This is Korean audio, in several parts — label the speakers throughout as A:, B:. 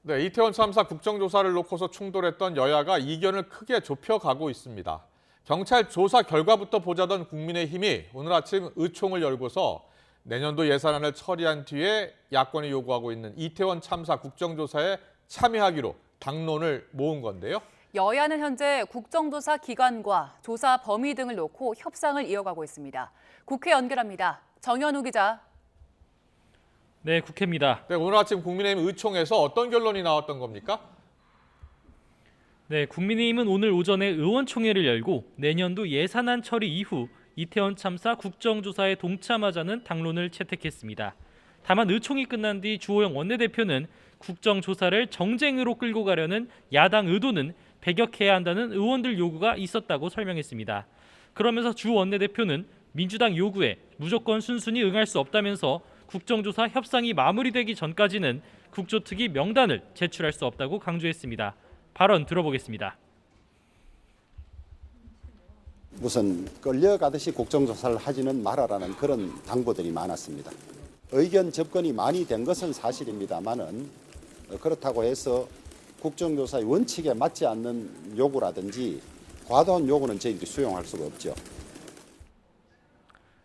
A: 네, 이태원 참사 국정조사를 놓고서 충돌했던 여야가 이견을 크게 좁혀가고 있습니다. 경찰 조사 결과부터 보자던 국민의힘이 오늘 아침 의총을 열고서 내년도 예산안을 처리한 뒤에 야권이 요구하고 있는 이태원 참사 국정조사에 참여하기로 당론을 모은 건데요.
B: 여야는 현재 국정조사 기관과 조사 범위 등을 놓고 협상을 이어가고 있습니다. 국회 연결합니다. 정현우 기자.
C: 네, 국회입니다.
A: 네, 오늘 아침 국민의힘 의총에서 어떤 결론이 나왔던 겁니까?
C: 네, 국민의힘은 오늘 오전에 의원총회를 열고 내년도 예산안 처리 이후 이태원 참사 국정조사에 동참하자는 당론을 채택했습니다. 다만 의총이 끝난 뒤 주호영 원내대표는 국정조사를 정쟁으로 끌고 가려는 야당 의도는 배격해야 한다는 의원들 요구가 있었다고 설명했습니다. 그러면서 주 원내대표는 민주당 요구에 무조건 순순히 응할 수 없다면서 국정조사 협상이 마무리되기 전까지는 국조특위 명단을 제출할 수 없다고 강조했습니다. 발언 들어보겠습니다.
D: 우선 끌려가듯이 국정조사를 하지는 말아라는 그런 당부들이 많았습니다. 의견 접근이 많이 된 것은 사실입니다만은 그렇다고 해서 국정조사의 원칙에 맞지 않는 요구라든지 과도한 요구는 저희들이 수용할 수가 없죠.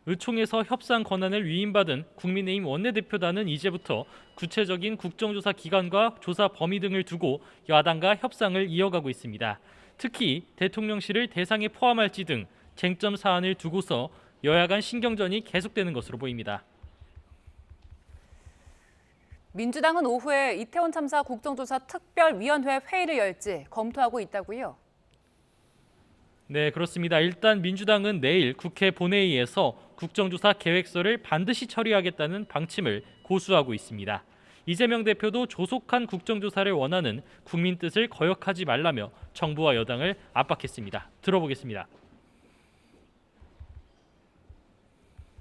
C: 의총에서 협상 권한을 위임받은 국민의힘 원내대표단은 이제부터 구체적인 국정조사 기관과 조사 범위 등을 두고 야당과 협상을 이어가고 있습니다. 특히 대통령실을 대상에 포함할지 등 쟁점 사안을 두고서 여야 간 신경전이 계속되는 것으로 보입니다.
B: 민주당은 오후에 이태원 참사 국정조사 특별위원회 회의를 열지 검토하고 있다고요?
C: 네, 그렇습니다. 일단 민주당은 내일 국회 본회의에서 국정조사 계획서를 반드시 처리하겠다는 방침을 고수하고 있습니다. 이재명 대표도 조속한 국정조사를 원하는 국민 뜻을 거역하지 말라며 정부와 여당을 압박했습니다. 들어보겠습니다.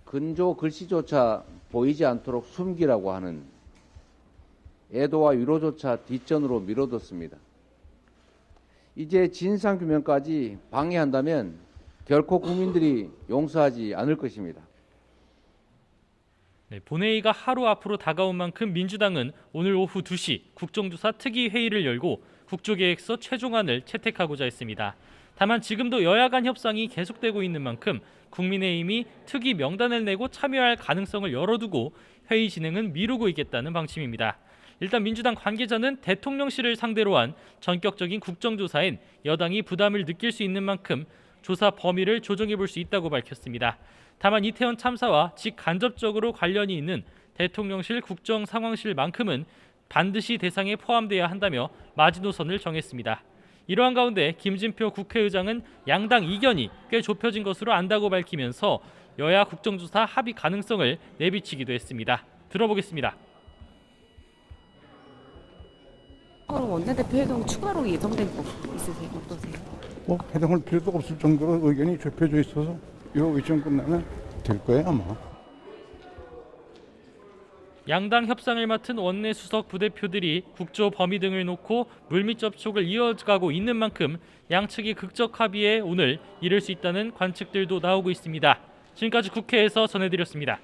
E: 근조 글씨조차 보이지 않도록 숨기라고 하는 애도와 위로조차 뒷전으로 미뤄뒀습니다. 이제 진상규명까지 방해한다면 결코 국민들이 용서하지 않을 것입니다.
C: 네, 본회의가 하루 앞으로 다가온 만큼 민주당은 오늘 오후 2시 국정조사 특위회의를 열고 국조계획서 최종안을 채택하고자 했습니다. 다만 지금도 여야 간 협상이 계속되고 있는 만큼 국민의힘이 특위 명단을 내고 참여할 가능성을 열어두고 회의 진행은 미루고 있겠다는 방침입니다. 일단 민주당 관계자는 대통령실을 상대로 한 전격적인 국정조사엔 여당이 부담을 느낄 수 있는 만큼 조사 범위를 조정해 볼 수 있다고 밝혔습니다. 다만 이태원 참사와 직간접적으로 관련이 있는 대통령실 국정상황실만큼은 반드시 대상에 포함돼야 한다며 마지노선을 정했습니다. 이러한 가운데 김진표 국회의장은 양당 이견이 꽤 좁혀진 것으로 안다고 밝히면서 여야 국정조사 합의 가능성을 내비치기도 했습니다. 들어보겠습니다.
F: 원내대표 회동 추가로 예정된 거 있으세요? 어떠세요?
G: 해동할 필요도 없을 정도로 의견이 좁혀져 있어서 이 의총 끝나면 될 거예요 아마.
C: 양당 협상을 맡은 원내수석 부대표들이 국조 범위 등을 놓고 물밑 접촉을 이어가고 있는 만큼 양측이 극적 합의에 오늘 이를 수 있다는 관측들도 나오고 있습니다. 지금까지 국회에서 전해드렸습니다.